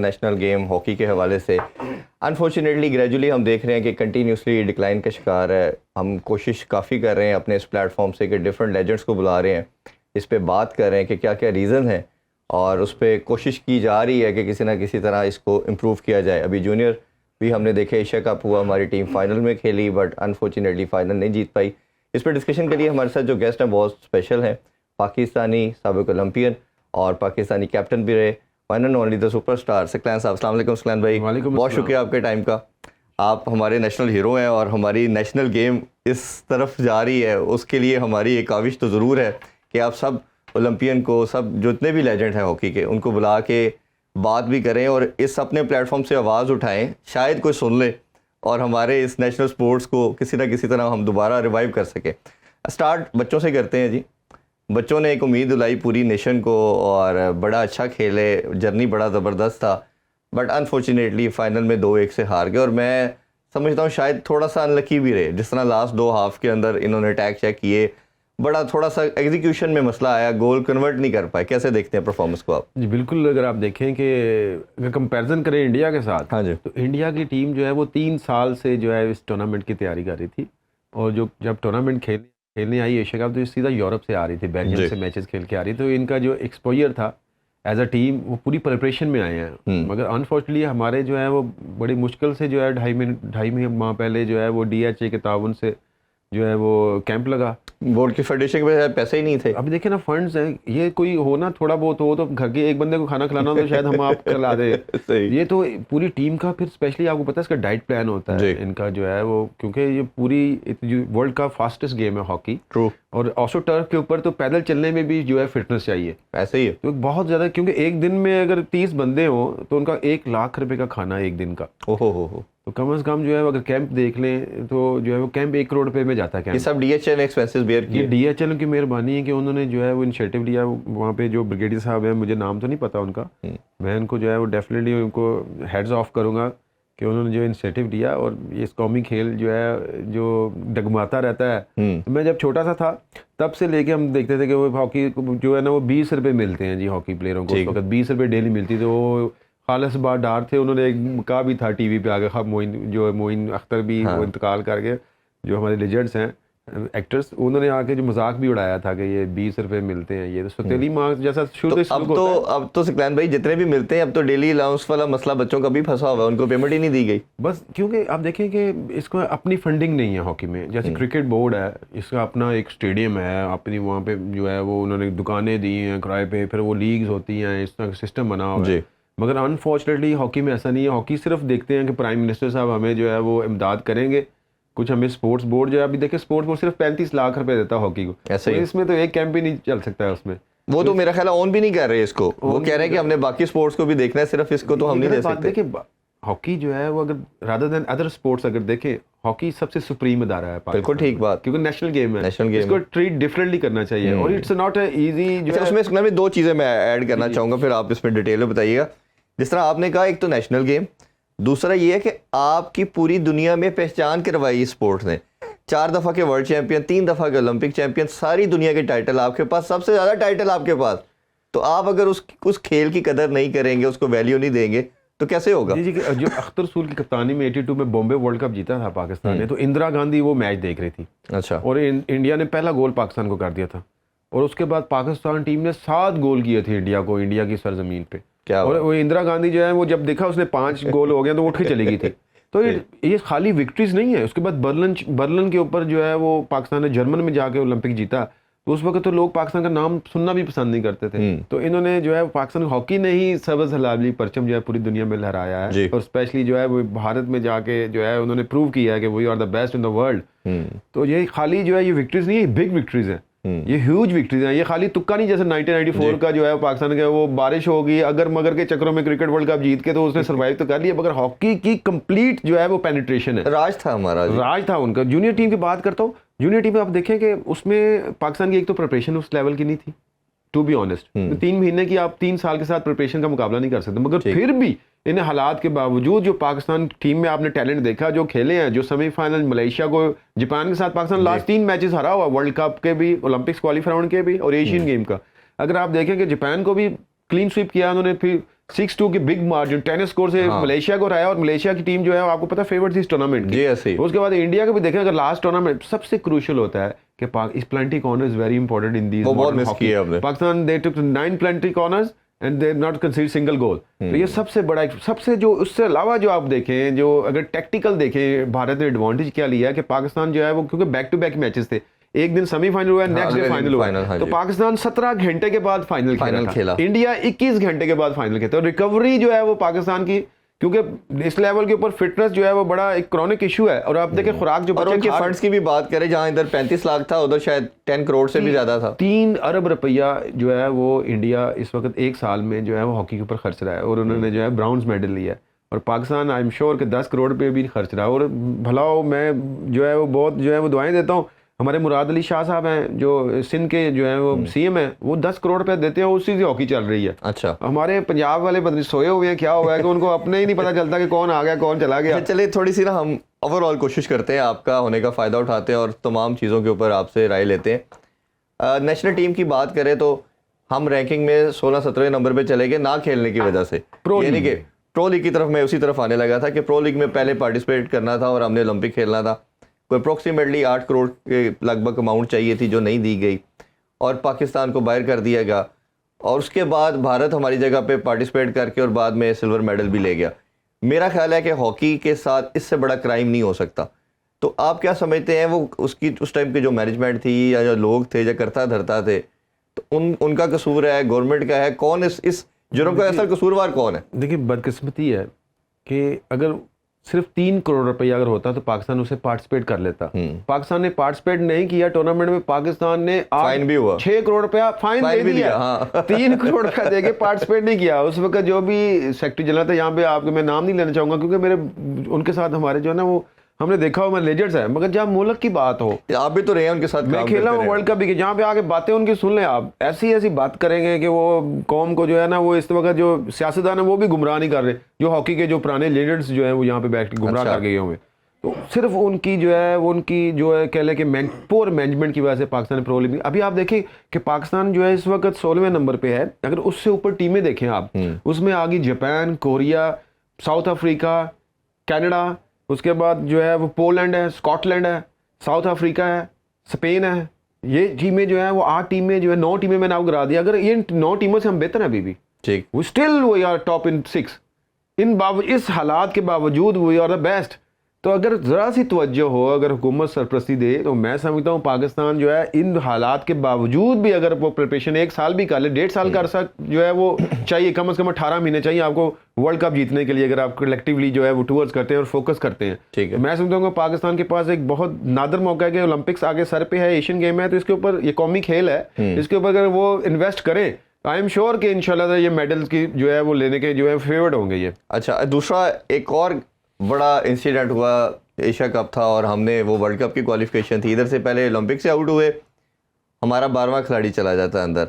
National game hockey के हवाले से अनफॉर्चुनेटली ग्रेजुअली हम देख रहे हैं कि कंटिन्यूसली डिक्लाइन का शिकार है। हम कोशिश काफ़ी कर रहे हैं अपने इस प्लेटफॉर्म से कि डिफरेंट लेजेंड्स को बुला रहे हैं, इस पे बात कर रहे हैं कि क्या क्या रीज़न है और उस पर कोशिश की जा रही है कि किसी ना किसी तरह इसको इम्प्रूव किया जाए। अभी जूनियर भी हमने देखे, एशिया कप हुआ, हमारी टीम फाइनल में खेली बट अनफॉर्चुनेटली फाइनल नहीं जीत पाई। इस पर डिस्कशन के लिए हमारे साथ जो गेस्ट हैं बहुत स्पेशल हैं, पाकिस्तानी साबिक ओलंपियन और पाकिस्तानी कैप्टन भी रहे, one and only the superstar Saqlain साहब। अस्सलाम वालेकुम सकलैन भाई, बहुत शुक्रिया आपके टाइम का। आप हमारे नेशनल हीरो हैं और हमारी नेशनल गेम इस तरफ जा रही है, उसके लिए हमारी एक काविश तो ज़रूर है कि आप सब ओलंपियन को, सब जितने भी लेजेंड हैं हॉकी के, उनको बुला के बात भी करें और इस अपने प्लेटफॉर्म से आवाज़ उठाएं, शायद कोई सुन ले और हमारे इस नेशनल स्पोर्ट्स को किसी ना किसी तरह हम दोबारा रिवाइव कर सकें। स्टार्ट बच्चों से करते हैं जी। बच्चों ने एक उम्मीद दिलाई पूरी नेशन को और बड़ा अच्छा खेले, जर्नी बड़ा ज़बरदस्त था बट अनफॉर्चुनेटली फ़ाइनल में 2-1 से हार गए और मैं समझता हूँ शायद थोड़ा सा अनलकी भी रहे। जिस तरह लास्ट 2 हाफ के अंदर इन्होंने अटैक चेक किए, बड़ा थोड़ा सा एग्जीक्यूशन में मसला आया, गोल कन्वर्ट नहीं कर पाए। कैसे देखते हैं परफॉर्मेंस को आप? जी बिल्कुल, अगर आप देखें कि अगर कंपैरिजन करें इंडिया के साथ, हाँ जी, तो इंडिया की टीम जो है वो 3 साल से जो है इस टूर्नामेंट की तैयारी कर रही थी और जो जब टूर्नामेंट खेलने आई एशिया कप तो सीधा यूरोप से आ रही थी, बेल्जियम से मैचेस खेल के आ रही थी। तो इनका जो एक्सपोजर था एज अ टीम वो पूरी प्रिपरेशन में आए हैं, मगर अनफॉर्चुनेटली हमारे जो है वो बड़ी मुश्किल से जो है ढाई माह पहले जो है वो DHA के ताउन से जो है वो कैंप लगा। बोर्ड की फेडरेशन के पास पैसे ही नहीं थे। अभी देखिए ना, फंड्स हैं, ये कोई हो ना थोड़ा बहुत हो तो घर के एक बंदे को खाना खिलाना तो शायद हम आप खिला दे। ये तो पूरी टीम का, फिर स्पेशली आपको पता है इसका डाइट प्लान होता है इनका जो है वो, क्योंकि ये पूरी वर्ल्ड का फास्टेस्ट गेम है हॉकी। ट्रू। और ऑस्ट्रो टर्फ के ऊपर तो पैदल चलने में भी जो है फिटनेस चाहिए। ऐसे ही है तो बहुत ज़्यादा, क्योंकि एक दिन में अगर 30 बंदे हों तो उनका 1 लाख रुपए का खाना एक दिन का। ओहो हो। तो कम से कम जो है अगर कैंप देख लें तो जो है वो कैंप 1 करोड़ रुपए में जाता है। कैंप ये सब DHL एक्सपेंसेस बेयर किए। DHL की मेहरबानी है कि उन्होंने जो है वो इनिशिएटिव लिया। वहाँ पे जो ब्रिगेडियर साहब हैं, मुझे नाम तो नहीं पता उनका, मैं उनको जो है वो डेफिनेटली उनको हेड्स ऑफ करूँगा कि उन्होंने जो इनिशिएटिव लिया। और ये कौमी खेल जो है जो डगमाता रहता है, तो मैं जब छोटा सा था तब से लेके हम देखते थे कि वो हॉकी जो है ना वो 20 रुपये मिलते हैं जी हॉकी प्लेयरों को। उस वक्त 20 रुपये डेली मिलती, तो वो खालिस बार डार थे। उन्होंने एक कहा भी था टीवी पे आगे, खब मोइन अख्तर भी वो इंतकाल करके, जो हमारे लेजेंड्स हैं एक्टर्स, उन्होंने आके जो मजाक भी उड़ाया था कि ये 20 रुपये मिलते हैं, ये तो सतीली मार्क्स जैसा शुरू। अब तो सकलैन भाई जितने भी मिलते हैं अब तो डेली अलाउंस वाला मसला बच्चों का भी फंसा हुआ है, उनको पेमेंट ही नहीं दी गई। बस क्योंकि आप देखें कि इसको अपनी फंडिंग नहीं है हॉकी में। जैसे क्रिकेट बोर्ड है, इसका अपना एक स्टेडियम है, अपनी वहाँ पे जो है वो उन्होंने दुकानें दी हैं किराए पे, फिर वो लीग्स होती हैं, इस तरह का सिस्टम बना हुआ है। मगर अनफॉर्चुनेटली हॉकी में ऐसा नहीं है। हॉकी सिर्फ देखते हैं कि प्राइम मिनिस्टर साहब हमें जो है वो इमदाद करेंगे, कुछ हमें स्पोर्ट्स बोर्ड जो है, अभी देखिए स्पोर्ट्स बोर्ड सिर्फ 35 लाख रुपए देता है हॉकी को। ऐसे ही इसमें तो एक कैंप भी नहीं चल सकता है उसमें। वो तो मेरा ख्याल ऑन भी नहीं कर रहे इसको, वो कह रहे हैं कि हमने बाकी स्पोर्ट्स को भी देखना है, सिर्फ इसको तो हम नहीं दे सकते। देखिए हॉकी जो है वो अगर रादर देन अदर स्पोर्ट्स अगर देखें, हॉकी सबसे सुप्रीम अदारा है। बिल्कुल ठीक बात, क्योंकि नेशनल गेम है, इसको ट्रीट डिफरेंटली करना चाहिए और इट्स नॉट इजी। उसमें 2 चीज़ें मैं ऐड करना चाहूँगा, फिर आप इसमें डिटेल में बताइएगा। जिस तरह आपने कहा, एक तो नेशनल गेम, दूसरा ये है कि आपकी पूरी दुनिया में पहचान करवाई इस स्पोर्ट ने। 4 दफ़ा के वर्ल्ड चैंपियन, 3 दफ़ा के ओलंपिक चैंपियन, सारी दुनिया के टाइटल आपके पास, सबसे ज़्यादा टाइटल आपके पास। तो आप अगर उस खेल की कदर नहीं करेंगे, उसको वैल्यू नहीं देंगे तो कैसे होगा? जी जो अख्तर रसूल की कप्तानी में 82 में बॉम्बे वर्ल्ड कप जीता था पाकिस्तान ने, तो इंदिरा गांधी वो मैच देख रही थी। अच्छा। और इंडिया ने पहला गोल पाकिस्तान को कर दिया था और उसके बाद पाकिस्तान टीम ने 7 गोल किए थे इंडिया को, इंडिया की सरजमीन पे। और वो इंदिरा गांधी जो है वो जब देखा उसने 5 गोल हो गया तो उठ के चली गई थी। तो ये खाली विक्ट्रीज नहीं है। उसके बाद बर्लिन के ऊपर जो है वो पाकिस्तान ने जर्मन में जाके ओलंपिक जीता, तो उस वक्त तो लोग पाकिस्तान का नाम सुनना भी पसंद नहीं करते थे। तो इन्होंने जो है पाकिस्तान हॉकी ने ही सबज हलाली परचम जो है पूरी दुनिया में लहराया है और स्पेशली जो है वो भारत में जाके जो है उन्होंने प्रूव किया है कि we are the best in the world. तो ये खाली जो है ये विक्ट्रीज नहीं है, बिग विक्ट्रीज है, ये ह्यूज विक्ट्रीज हैं। ये खाली तुक्का नहीं, जैसे 1994 का जो है पाकिस्तान का वो बारिश होगी अगर मगर के चक्रों में क्रिकेट वर्ल्ड कप जीत के, तो उसने सर्वाइव तो कर लिया, मगर हॉकी की कंप्लीट जो है वो पेनिट्रेशन है। राज था हमारा, राज था उनका। जूनियर टीम की बात करता हूँ, जूनियर टीम में आप देखें कि उसमें पाकिस्तान की एक तो प्रिपरेशन उस लेवल की नहीं थी, टू बी ऑनेस्ट। 3 महीने की आप 3 साल के साथ प्रिपरेशन का मुकाबला नहीं कर सकते, मगर फिर भी इन हालात के बावजूद जो पाकिस्तान टीम में आपने टैलेंट देखा, जो खेले हैं, जो सेमीफाइनल मलेशिया को, जापान के साथ पाकिस्तान लास्ट 3 मैचेस हरा हुआ, वर्ल्ड कप के भी, ओलंपिक्स क्वालिफायर राउंड के भी और एशियन गेम का। अगर आप देखें कि जापान को भी क्लीन स्वीप किया उन्होंने, फिर 6-2 की बिग मार्जिन टेनिस स्कोर से मलेशिया को हराया, और मलेशिया की टीम जो है आपको पता है फेवरेट थी इस टूर्नामेंट की। उसके बाद इंडिया को भी देखें, अगर लास्ट टूर्नामेंट सबसे क्रूशियल होता है कि इस penalty corner is very important in these Pakistan. They took 9 penalty corners and they not concede single goal. तो ये सबसे बड़ा, सबसे जो उससे अलावा जो आप देखें, जो अगर टेक्टिकल देखें, भारत ने एडवांटेज क्या लिया कि पाकिस्तान जो है वो, क्योंकि बैक टू बैक मैचेस थे, एक दिन सेमीफाइनल हुआ, नेक्स्ट डे फाइनल हुआ, तो पाकिस्तान 17 घंटे के बाद फाइनल खेला, इंडिया 21 घंटे के बाद फाइनल खेला। तो रिकवरी जो है वो पाकिस्तान की, क्योंकि इस लेवल के ऊपर फिटनेस जो है वो बड़ा एक क्रॉनिक इशू है। और आप देखें खुराक जो, और उनके फंड्स की भी बात करें, जहां इधर 35 लाख था, उधर शायद 10 करोड़ से भी ज्यादा था। 3 अरब रुपया जो है वो इंडिया इस वक्त एक साल में जो है वो हॉकी के ऊपर खर्च रहा है, और उन्होंने जो है ब्राउन्स मेडल लिया है। और पाकिस्तान आई एम श्योर कि 10 करोड़ पे भी खर्च रहा है। और भला मैं जो है वो बहुत जो है वो दुआएं देता हूँ, हमारे मुराद अली शाह साहब हैं जो सिंध के जो है वो सीएम हैं, वो 10 करोड़ रुपए देते हैं, उसी से हॉकी चल रही है। अच्छा, हमारे पंजाब वाले बंदे सोए हुए हैं, क्या हुआ है कि उनको अपने ही नहीं पता चलता कि कौन आ गया कौन चला गया। चलिए थोड़ी सी ना हम ओवरऑल कोशिश करते हैं, आपका होने का फ़ायदा उठाते हैं और तमाम चीज़ों के ऊपर आपसे राय लेते हैं। नेशनल टीम की बात करें तो हम रैंकिंग में 16-17 नंबर पे चले गए, ना खेलने की वजह से। यानी कि प्रो लीग की तरफ मैं उसी तरफ आने लगा था कि प्रो लीग में पहले पार्टिसिपेट करना था और हमने ओलंपिक खेलना था, कोई अप्रोक्सीमेटली 8 करोड़ के लगभग अमाउंट चाहिए थी जो नहीं दी गई, और पाकिस्तान को बाहर कर दिया गया। और उसके बाद भारत हमारी जगह पे पार्टिसिपेट करके और बाद में सिल्वर मेडल भी ले गया। मेरा ख्याल है कि हॉकी के साथ इससे बड़ा क्राइम नहीं हो सकता। तो आप क्या समझते हैं, वो उसकी उस टाइम की जो मैनेजमेंट थी या जो लोग थे जो करता धरता थे, तो उनका कसूर है, गवर्नमेंट का है, कौन इस जुर्म का असल कसूरवार कौन है? देखिए बदकिस्मती है कि अगर सिर्फ 3 करोड़ रुपया अगर होता तो पाकिस्तान उसे पार्टिसिपेट कर लेता। पाकिस्तान ने पार्टिसिपेट नहीं किया टूर्नामेंट में, पाकिस्तान ने फाइन भी हुआ, 6 करोड़ रुपया फाइन दे दिया। हाँ। 3 करोड़ रुपया देके पार्टिसिपेट नहीं किया। उस वक्त जो भी सेक्रेटरी जनरल था, यहाँ पे आपके मैं नाम नहीं लेना चाहूंगा क्योंकि मेरे उनके साथ हमारे जो है ना वो हमने देखा हो, मैं लेजेंड्स है, मगर जब मुल्क की बात हो, आप भी तो रहे हैं उनके साथ, मैं खेला हूँ वर्ल्ड कप भी, जहाँ पे आके बातें उनकी सुन लें आप, ऐसी बात करेंगे कि वो कौम को जो है ना, वो इस वक्त जो सियासतदान है वो भी गुमराह नहीं कर रहे, जो हॉकी के जो पुराने लेजेंड्स जो है वो यहाँ पे बैठ के गुमराह कर गए हुए। तो सिर्फ उनकी जो है वो उनकी जो है कह लें कि पोर मैनेजमेंट की वजह से पाकिस्तान प्रो लीग, अभी आप देखें कि पाकिस्तान जो है इस वक्त 16वें नंबर पे है। अगर उससे ऊपर टीमें देखें आप, उसमें आ गई Japan, Korea, south Africa, Canada, उसके बाद जो है वो पोलैंड है, स्कॉटलैंड है, साउथ अफ्रीका है, स्पेन है। ये टीमें जो है वो 8 टीमें जो है 9 टीमें मैंने आपको गिरा दिया। अगर ये 9 टीमों से हम बेहतर हैं अभी भी, ठीक, वो still we are top in 6 इस हालात के बावजूद वी आर द बेस्ट। तो अगर ज़रा सी तवज्जो हो, अगर हुकूमत सरपरस्ती दे, तो मैं समझता हूँ पाकिस्तान जो है इन हालात के बावजूद भी अगर वो प्रिपरेशन 1 साल भी कर ले, 1.5 साल का अरसा जो है वो चाहिए, कम से कम 18 महीने चाहिए आपको वर्ल्ड कप जीतने के लिए, अगर आप कलेक्टिवली जो है वो टूवर्स करते हैं और फोकस करते हैं। ठीक है, मैं समझता हूँ पाकिस्तान के पास एक बहुत नादर मौका है कि ओलंपिक्स आगे सर पे है, एशियन गेम है, तो इसके ऊपर ये कौमी खेल है, इसके ऊपर अगर वो इन्वेस्ट करें, आई एम श्योर कि इंशाल्लाह ये मेडल्स की जो है वो लेने के जो है फेवर्ड होंगे ये। अच्छा, दूसरा एक और बड़ा इंसिडेंट हुआ, एशिया कप था और हमने वो वर्ल्ड कप की क्वालिफिकेशन थी, इधर से पहले ओलंपिक से आउट हुए, हमारा 12वां खिलाड़ी चला जाता है अंदर,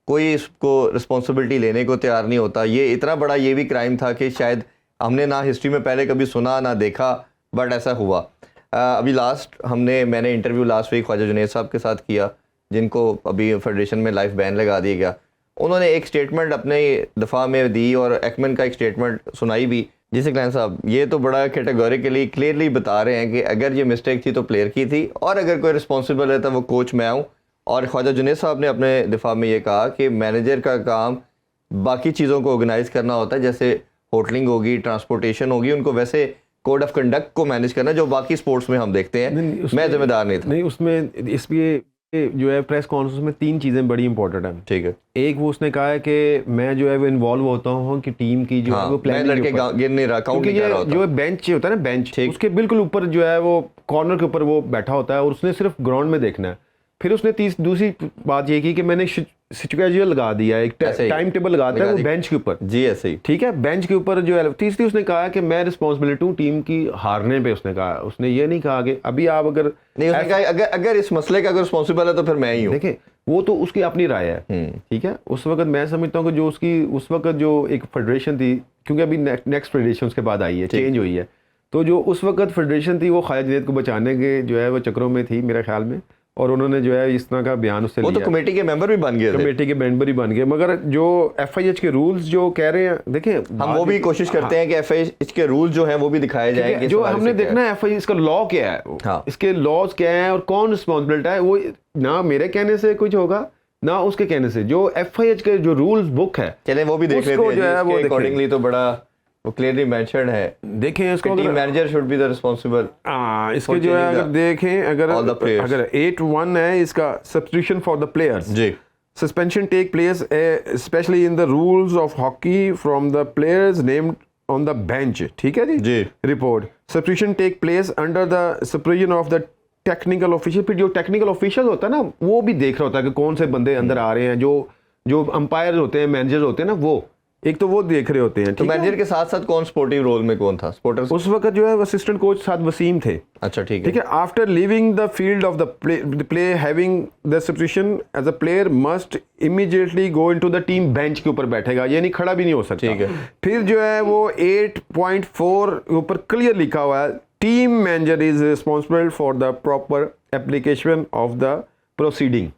कोई इसको रिस्पॉन्सिबिलिटी लेने को तैयार नहीं होता। ये इतना बड़ा ये भी क्राइम था कि शायद हमने ना हिस्ट्री में पहले कभी सुना ना देखा, बट ऐसा हुआ। अभी मैंने interview last week Khwaja Junaid साहब के साथ किया, जिनको अभी फेडरेशन में लाइफ बैन लगा दिया गया। उन्होंने एक स्टेटमेंट अपने दफ़ा में दी और एक्मन का एक स्टेटमेंट सुनाई भी, जिसे क्लैन साहब ये तो बड़ा कैटेगोरिकली क्लियरली बता रहे हैं कि अगर ये मिस्टेक थी तो प्लेयर की थी, और अगर कोई रिस्पॉन्सिबल है तो वो कोच मैं हूँ। और ख्वाजा जुनैद साहब ने अपने दिफा में ये कहा कि मैनेजर का काम बाकी चीज़ों को ऑर्गेनाइज करना होता है, जैसे होटलिंग होगी, ट्रांसपोर्टेशन होगी, उनको वैसे कोड ऑफ कंडक्ट को मैनेज करना जो बाकी स्पोर्ट्स में हम देखते हैं। मैं जिम्मेदार नहीं था। नहीं, उसमें इसलिए जो है प्रेस कॉन्फ्रेंस में 3 चीज़ें बड़ी इंपॉर्टेंट है। ठीक है, एक वो उसने कहा है कि मैं जो है वो इन्वॉल्व होता हूँ कि टीम की जो है वो प्लानिंग गिर नहीं रहा, काउंट नहीं कर रहा होता। जो बेंच होता है ना, बेंच उसके बिल्कुल ऊपर जो है वो कॉर्नर के ऊपर वो बैठा होता है और उसने सिर्फ ग्राउंड में देखना है। फिर उसने दूसरी बात ये की कि मैंने सिचुएशन लगा दिया, एक टाइम टेबल लगाता है वो बेंच के ऊपर। जी ऐसे ही, ठीक है, बेंच के ऊपर जो है। तीसरी उसने कहा कि मैं रिस्पॉन्सिबिलिटी हूँ टीम की हारने पे। उसने कहा, उसने ये नहीं कहा कि अभी आप अगर नहीं, उसने कहा अगर इस मसले का अगर रिस्पॉन्सिबल है तो फिर मैं ही हूँ। देखें, वो तो उसकी अपनी राय है, ठीक है। उस वक्त मैं समझता हूँ कि जो उसकी उस वक्त जो एक फेडरेशन थी, क्योंकि अभी नेक्स्ट फेडरेशन उसके बाद आई है, चेंज हुई है, तो जो उस वक्त फेडरेशन थी वो ख्वाजा जुनैद को बचाने के जो है वो चक्रों में थी मेरे ख्याल में। और उन्होंने जो है इस तरह का बयान उससे वो लिया। तो कमेटी के मेंबर भी बन गए थे, कमेटी के मेंबर ही बन गए, मगर जो FIH के रूल्स जो कह रहे हैं, देखिए हम वो भी कोशिश करते हैं कि FIH के रूल जो हैं वो भी दिखाए जाएं, जो हमने देखना है FIH का लॉ क्या है, हाँ। इसके लॉज क्या है और कौन रिस्पॉन्सिबिलिटी है, वो ना मेरे कहने से कुछ होगा ना उसके कहने से। जो FIH के जो रूल्स बुक है, चलें वो भी देख लेते हैं, जो है वो अकॉर्डिंगली तो बड़ा वो क्लियरली मेंशन्ड है। देखें इसको, team manager should be the responsible. इसके जो है अगर देखें, अगर 8-1 है इसका, सब्स्टिट्यूशन फॉर द प्लेयर्स जी, suspension take place specially in the rules of hockey from the players named on the bench, ठीक है जी। Report substitution take place under the supervision of the technical official. फिर जो technical official होता है ना, वो भी देख रहा होता है कि कौन से बंदे अंदर आ रहे हैं, जो अंपायर होते हैं, मैनेजर होते हैं ना, वो एक तो वो देख रहे होते हैं। तो मैनेजर के साथ साथ कौन स्पोर्टिव रोल में कौन था? स्पोर्टर्स उस वक्त जो है असिस्टेंट कोच साथ वसीम थे। अच्छा, ठीक है। After leaving the field of the play having the substitution as a player must immediately go into the team bench के ऊपर बैठेगा, यानी खड़ा भी नहीं हो सकता। ठीक है। फिर जो है वो 8.4 ऊपर क्लियर लिखा हुआ है, team manager is responsible for the proper application of the proceeding.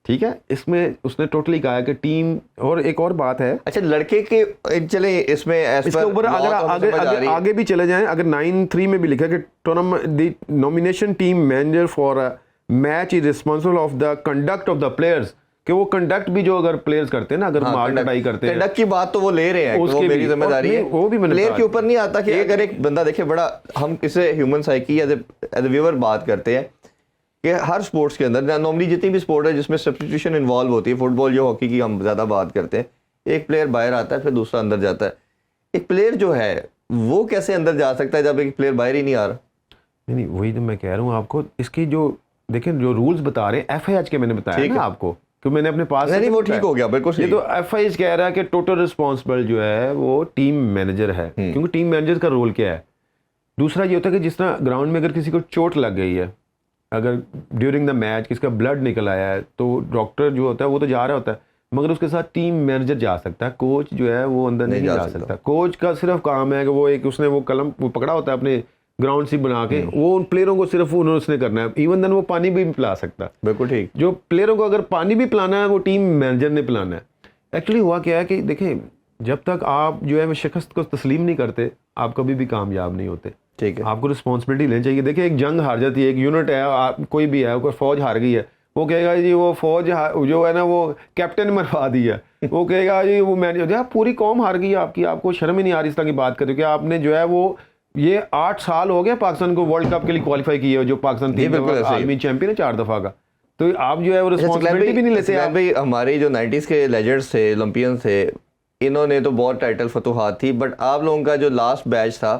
ठीक है, इसमें उसने टोटली कहा है कि टीम। और एक और बात है, अच्छा, लड़के के चले इसमें इसके ऊपर अगर आगे भी चले जाएं, अगर 9.3 में भी लिखा है कि tournament nomination team manager for a match is responsible of the conduct of the players, कि वो कंडक्ट भी जो अगर प्लेयर्स करते हैं ना, अगर मार कटाई करते हैं, कंडक्ट की बात तो वो ले रहे हैं, वो मेरी जिम्मेदारी है, वो भी प्लेयर के ऊपर नहीं आता। कि अगर एक बंदा देखे, बड़ा हम इसे human psyche as a viewer बात करते हैं कि हर स्पोर्ट्स के अंदर नॉर्मली जितनी भी स्पोर्ट है जिसमें सब्स्टिट्यूशन इन्वॉल्व होती है, फुटबॉल जो हॉकी की हम ज़्यादा बात करते हैं, एक प्लेयर बाहर आता है फिर दूसरा अंदर जाता है। एक प्लेयर जो है वो कैसे अंदर जा सकता है जब एक प्लेयर बाहर ही नहीं आ रहा? नहीं, वही तो मैं कह रहा हूँ आपको। इसकी जो देखें जो रूल्स बता रहे हैं FIH के, मैंने बताया ना आपको, कि मैंने अपने पास नहीं वो ठीक हो गया, बिल्कुल। ये तो FIH कह रहा है कि टोटल रिस्पॉन्सिबल जो है वो टीम मैनेजर है, क्योंकि टीम मैनेजर का रोल क्या है। दूसरा ये होता है कि जिस तरह ग्राउंड में अगर किसी को चोट लग गई है, अगर ड्यूरिंग द मैच किसका ब्लड निकल आया है, तो डॉक्टर जो होता है वो तो जा रहा होता है, मगर उसके साथ टीम मैनेजर जा सकता है, कोच जो है वो अंदर नहीं जा सकता। कोच का सिर्फ काम है कि वो एक उसने वो कलम वो पकड़ा होता है अपने ग्राउंड से बना के, वो उन प्लेयरों को सिर्फ उसने करना है। इवन देन वो पानी भी पिला सकता है, बिल्कुल ठीक। जो प्लेयरों को अगर पानी भी पिलाना है वो टीम मैनेजर ने पिलाना है। एक्चुअली हुआ क्या है कि देखें, जब तक आप जो है शिकस्त को तस्लीम नहीं करते, आप कभी भी कामयाब नहीं होते। ठीक है, आपको रिस्पॉन्सिबिलिटी लेनी चाहिए। देखिए, एक जंग हार जाती है, एक यूनिट है, कोई भी है, कोई फौज हार गई है, वो कहेगा जी वो फौज जो है ना वो कैप्टन मरवा दी है, वो कहेगा जी वो मैनेजर, पूरी कौम हार गई आपकी, आपको शर्म ही नहीं आ रही इस तरह की बात करके। कि आपने जो है वो ये 8 साल हो गया पाकिस्तान को वर्ल्ड कप के लिए क्वालिफाई किए हो, जो पाकिस्तान आर्मी चैंपियन है 4 दफा का, तो आप जो है वो रिस्पॉन्सिबिलिटी भी नहीं लेते आप। भाई हमारे जो 90s के लेजेंड्स थे, ओलंपियंस थे, इन्होंने तो बहुत टाइटल फतूहात थी, बट आप लोगों का जो लास्ट बैच था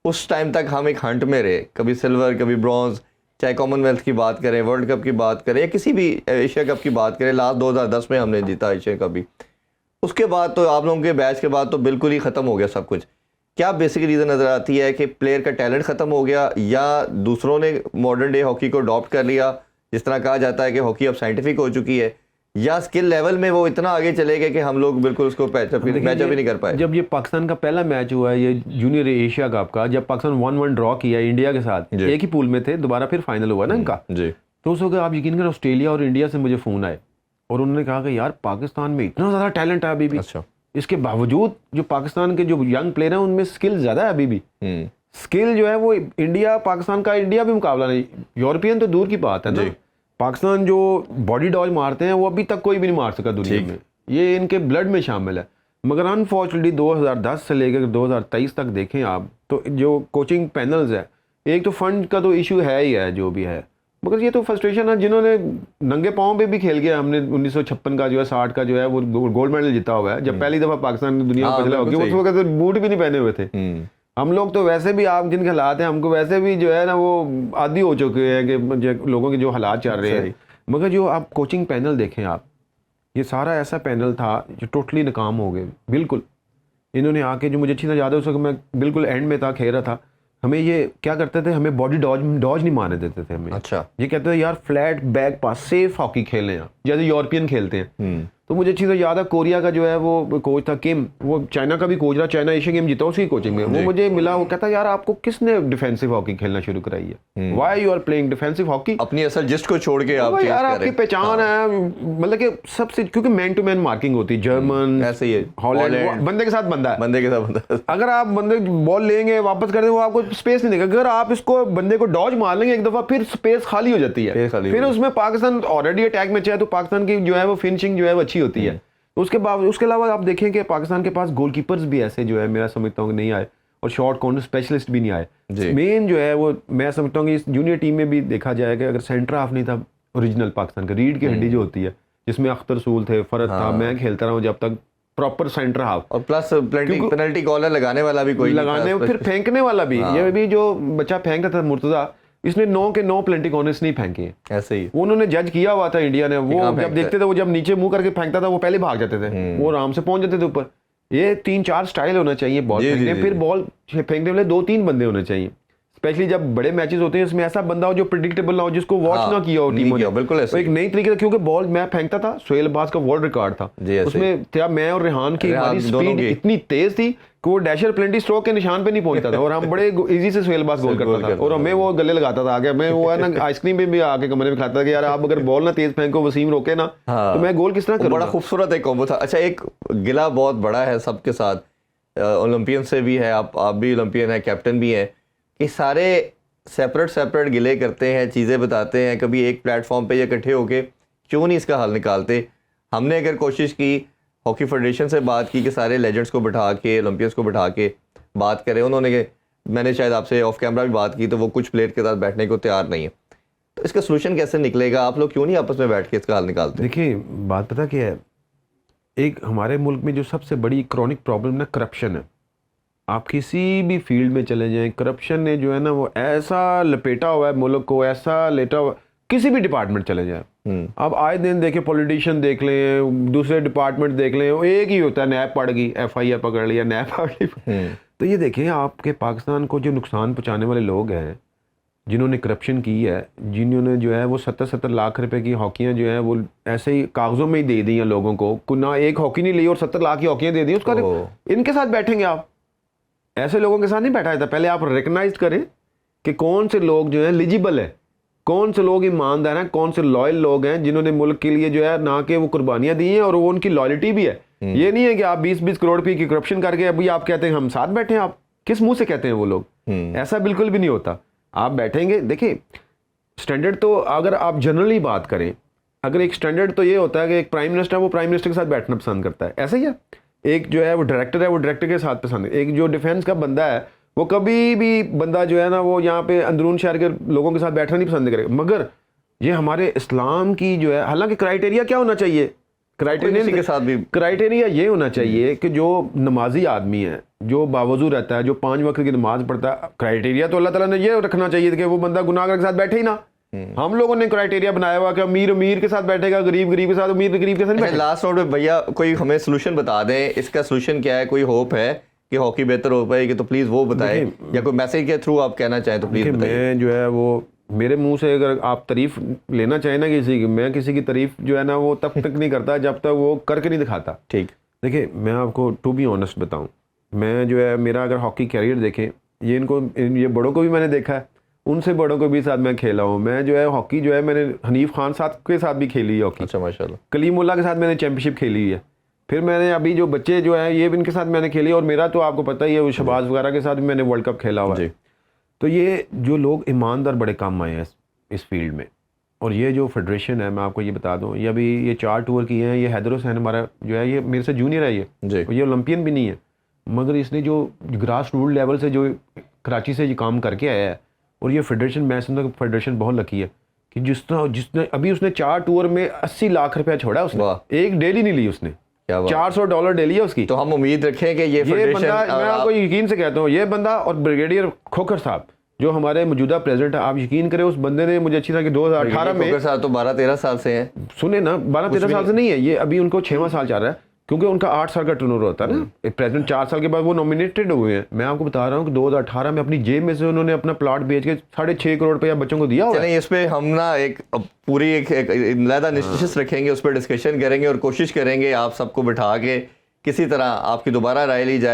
उस टाइम तक हम एक हंट में रहे, कभी सिल्वर कभी ब्रॉन्ज, चाहे कॉमनवेल्थ की बात करें, वर्ल्ड कप की बात करें, या किसी भी एशिया कप की बात करें। लास्ट 2010 में हमने जीता एशिया कप भी। उसके बाद तो आप लोगों के बैच के बाद तो बिल्कुल ही ख़त्म हो गया सब कुछ। क्या बेसिक रीज़न नज़र आती है कि प्लेयर का टैलेंट ख़त्म हो गया, या दूसरों ने मॉडर्न डे हॉकी को अडॉप्ट कर लिया, जिस तरह कहा जाता है कि हॉकी अब साइंटिफिक हो चुकी है, या स्किल लेवल में वो इतना आगे चले गए कि हम लोग बिल्कुल उसको मैचअप ही नहीं कर पाए? जब ये पाकिस्तान का पहला मैच हुआ है, ये जूनियर एशिया कप का, जब पाकिस्तान 1-1 ड्रॉ किया इंडिया के साथ, एक ही पूल में थे, दोबारा फिर फाइनल हुआ ना इनका जी, तो उस वक्त आप यकीन करें ऑस्ट्रेलिया और इंडिया से मुझे फ़ोन आए और उन्होंने कहा कि यार पाकिस्तान में इतना ज़्यादा टैलेंट है अभी भी। अच्छा। इसके बावजूद जो पाकिस्तान के जो यंग प्लेयर हैं उनमें स्किल ज़्यादा है अभी भी। स्किल जो है वो इंडिया पाकिस्तान का इंडिया भी मुकाबला नहीं, यूरोपियन तो दूर की बात है ना। पाकिस्तान जो बॉडी डॉज मारते हैं वो अभी तक कोई भी नहीं मार सका दुनिया में, ये इनके ब्लड में शामिल है। मगर अनफॉर्चुनेटली 2010 से लेकर 2023 तक देखें आप, तो जो कोचिंग पैनल्स है, एक तो फंड का तो इशू है ही है जो भी है, मगर ये तो फ्रस्ट्रेशन है। जिन्होंने नंगे पाँव पे भी खेल गया, हमने 1956 का जो है 60 का जो है वो गोल्ड मेडल जीता हुआ है, जब पहली दफा पाकिस्तान ने दुनिया में पहला हो गया, उस वक्त तो बूट भी नहीं पहने हुए थे हम लोग। तो वैसे भी आप जिनके हालात हैं, हमको वैसे भी जो है ना वो आदी हो चुके हैं कि लोगों के जो हालात चल रहे हैं। मगर जो आप कोचिंग पैनल देखें आप, ये सारा ऐसा पैनल था जो टोटली नाकाम हो गए बिल्कुल। इन्होंने आके, जो मुझे अच्छी तरह याद है, उस वक्त मैं बिल्कुल एंड में था, खेल रहा था, हमें ये क्या करते थे, हमें बॉडी डॉज नहीं मारने देते थे हमें। अच्छा। ये कहते थे यार फ्लैट बैक पास सेफ हॉकी खेलें आप, जैसे यूरोपियन खेलते हैं। तो मुझे चीज़ याद है, कोरिया का जो है वो कोच था किम, वो चाइना का भी कोच रहा, चाइना एशियन गेम जीता उसकी कोचिंग में, वो मुझे मिला, वो कहता यार आपको किसने डिफेंसिव हॉकी खेलना शुरू कराई है, why you are playing defensive hockey, अपनी असल जिस्ट को छोड़ के आप यार आपकी पहचान है, मतलब कि सबसे, क्योंकि मैन टू मैन मार्किंग होती है, जर्मन ऐसे ही है, हॉलैंड, बंदे के साथ बंदा है, बंदे के साथ बंदा, अगर आप बंदे बॉल लेंगे वापस कर देंगे, वो आपको स्पेस नहीं देगा, अगर आप इसको बंदे को डॉज मार लेंगे एक दफा, फिर स्पेस खाली हो जाती है, फिर उसमें पाकिस्तान ऑलरेडी अटैक में चाहे तो पाकिस्तान की जो है वो फिनिशिंग जो है वो अच्छी होती है। उसके बाद उसके अलावा आप देखें कि पाकिस्तान के पास गोलकीपर्स भी ऐसे जो है मेरा समझता हूँ नहीं आए, और शॉर्ट कॉर्नर स्पेशलिस्ट भी नहीं आए। मेन जो है वो मैं समझता हूँ कि इस जूनियर टीम में भी देखा जाए कि अगर सेंटर हाफ नहीं था ओरिजिनल पाकिस्तान का, रीढ़ की हड्डी जो होती है जिसमें अख्तर रसूल थे, फरद था, मैं खेलता रहा हूँ जब तक प्रॉपर सेंटर हाफ, और प्लस पेनल्टी कॉर्नर लगाने वाला भी कोई लगाने, फिर फेंकने वाला भी, ये भी जो बच्चा फेंक रहा था मुर्तजा, इसने 9 के 9 पेनल्टी कॉर्नर्स नहीं फेंके हैं, ऐसे ही उन्होंने जज किया हुआ था इंडिया ने, वो जब देखते थे वो जब नीचे मुंह करके फेंकता था वो पहले भाग जाते थे, वो आराम से पहुंच जाते थे ऊपर। ये 3-4 स्टाइल होना चाहिए बॉल फेंकने, फिर बॉल फेंकने वाले 2-3 बंदे होने चाहिए, स्पेशली जब बड़े मैचेस होते हैं इसमें ऐसा बंदा हो जो प्रेडिक्टेबल ना हो, जिसको वॉच ना किया हो टीमों ने, बिल्कुल एक नई तरीके, क्योंकि बॉल मैं फेंकता था, सोहेल अब्बास का वर्ल्ड रिकॉर्ड था उसमें, क्या मैं और रेहान की हमारी स्पीड इतनी तेज थी कि वो डैशर प्लेंटी स्ट्रोक के निशान पे नहीं पहुंचता था, और हम बड़े इजी से सोहेल अब्बास गोल करता था, और हमें वो गले लगाता था आगे, मैं वो है ना आइसक्रीम पे भी आके कमरे में खाता था कि यार आप अगर बॉल ना तेज फेंको, वसीम रोके ना, तो मैं गोल किस तरह करूंगा। बड़ा खूबसूरत एक कॉम्बो था। अच्छा, एक गिला बहुत बड़ा है सबके साथ, ओलंपियन से भी है, आप भी ओलंपियन है, कैप्टन भी है, कि सारे सेपरेट गिले करते हैं, चीज़ें बताते हैं, कभी एक प्लेटफॉर्म पे या इकट्ठे होके क्यों नहीं इसका हल निकालते। हमने अगर कोशिश की, हॉकी फेडरेशन से बात की कि सारे लेजेंड्स को बिठा के, ओलंपियंस को बिठा के बात करें, उन्होंने, मैंने शायद आपसे ऑफ कैमरा भी बात की, तो वो कुछ प्लेयर के साथ बैठने को तैयार नहीं है। तो इसका सोल्यूशन कैसे निकलेगा? आप लोग क्यों नहीं आपस में बैठ के इसका हल निकालते? देखिए बात पता क्या है, एक हमारे मुल्क में जो सबसे बड़ी क्रॉनिक प्रॉब्लम ना करप्शन है। आप किसी भी फील्ड में चले जाएं, करप्शन ने जो है ना वो ऐसा लपेटा हुआ है मुल्क को, ऐसा लेटा हुआ, किसी भी डिपार्टमेंट चले जाएं आप आए दिन देखें, पॉलिटिशियन देख लें, दूसरे डिपार्टमेंट देख लें, वो एक ही होता है, नैब पड़ गई, FIR पकड़ लिया, नैब पड़ गई। तो ये देखें आपके पाकिस्तान को जो नुकसान पहुँचाने वाले लोग हैं, जिन्होंने करप्शन की है, जिन्होंने जो है वो 70-70 लाख रुपए की हॉकियाँ जो है वो ऐसे ही कागजों में ही दे दी हैं लोगों को, ना एक हॉकी नहीं ली और 70 लाख की हॉकियाँ दे दी, उसका इनके साथ बैठेंगे आप? ऐसे लोगों के साथ नहीं बैठा जाता। पहले आप रिकग्नाइज करें कि कौन से लोग जो है एलिजिबल है, कौन से लोग ईमानदार हैं, कौन से लॉयल लोग हैं, जिन्होंने मुल्क के लिए जो है ना कि वो कुर्बानियां दी हैं और वो उनकी लॉयल्टी भी है। ये नहीं है कि आप 20-20 करोड़ रुपए की करप्शन करके अभी आप कहते हैं हम साथ बैठे हैं। आप किस मुंह से कहते हैं वो लोग? ऐसा बिल्कुल भी नहीं होता। आप बैठेंगे, देखिए स्टैंडर्ड तो अगर आप जनरली बात करें, अगर एक स्टैंडर्ड तो ये होता है कि एक प्राइम मिनिस्टर है वो प्राइम मिनिस्टर के साथ बैठना पसंद करता है, ऐसा ही है। एक जो है वो डायरेक्टर के साथ पसंद है। एक जो डिफेंस का बंदा है वो कभी भी बंदा जो है ना वो यहाँ पे अंदरून शहर के लोगों के साथ बैठना नहीं पसंद करेगा। मगर ये हमारे इस्लाम की जो है, हालांकि क्राइटेरिया क्या होना चाहिए, क्राइटेरिया ये होना चाहिए कि जो नमाजी आदमी है, जो बावजू रहता है, जो 5 वक्त की नमाज पढ़ता है, क्राइटेरिया तो अल्लाह ताला ने ये रखना चाहिए कि वो बंदा गुनाहगार के साथ बैठे ही ना। हम लोगों ने क्राइटेरिया बनाया हुआ कि अमीर के साथ बैठेगा, गरीब के साथ, अमीर के साथ नहीं। लास्ट नोट में भैया कोई हमें सोल्यूशन बता दें, इसका सोल्यूशन क्या है? कोई होप है कि हॉकी बेहतर हो पाएगी तो प्लीज वो बताएं, या कोई मैसेज के थ्रू आप कहना चाहें तो प्लीज बताइए। मैं जो है वो मेरे मुंह से अगर आप तारीफ लेना चाहें ना किसी की, मैं किसी की तारीफ जो है ना वो तब तक नहीं करता जब तक वो करके नहीं दिखाता। ठीक, देखिए मैं आपको टू बी ऑनेस्ट बताऊं, मैं जो है मेरा अगर हॉकी कैरियर देखें, ये बड़ों को भी मैंने देखा है, उनसे बड़ों को भी साथ मैं खेला हूँ। मैं जो है हॉकी जो है मैंने हनीफ खान साहब के साथ भी खेली है हॉकी। अच्छा माशाल्लाह। कलीमुल्लाह के साथ मैंने चैंपियनशिप खेली है। फिर मैंने अभी जो बच्चे जो है ये भी इनके साथ मैंने खेली, और मेरा तो आपको पता ही है शहबाज वगैरह के साथ भी मैंने वर्ल्ड कप खेला हुआ है। तो ये जो लोग ईमानदार बड़े कम आए हैं इस फील्ड में। और ये जो फेडरेशन है, मैं आपको ये बता दूं, ये अभी ये 4 टूर किए हैं। ये हैदर हुसैन हमारा जो है ये मेरे से जूनियर है, ये ओलंपियन भी नहीं है, मगर इसने जो ग्रास रूट लेवल से जो कराची से ये काम करके आया है, और ये फेडरेशन, मैं समझता हूँ फेडरेशन बहुत लकी है कि जिसने अभी उसने 4 टूर में 80 लाख रुपया छोड़ा उसने, एक डेली नहीं ली उसने, $400 डेली है उसकी। तो हम उम्मीद रखें कि ये बंदा, मैं आपको यकीन से कहता हूँ, ये बंदा और ब्रिगेडियर खोखर साहब जो हमारे मौजूदा प्रेसिडेंट है, आप यकीन करें उस बंदे ने मुझे अच्छी तरह कि 2018 में, तो 12-13 साल से हैं, सुने ना, 12-13 साल से नहीं है ये, अभी उनको 6वां साल चल रहा है। क्योंकि उनका 8 साल का टर्नओवर होता है ना, एक प्रेसिडेंट 4 साल के बाद वो नॉमिनेटेड हुए हैं। मैं आपको बता रहा हूँ कि 2018 में अपनी जेब में से उन्होंने अपना प्लॉट बेच के 6.5 करोड़ रुपया बच्चों को दिया हुआ है। चलिए इस पे हम ना एक पूरी एक अलग निश्चित रखेंगे, उस पर डिस्कशन करेंगे और कोशिश करेंगे आप सबको बिठा के किसी तरह आपकी दोबारा राय ली जाए।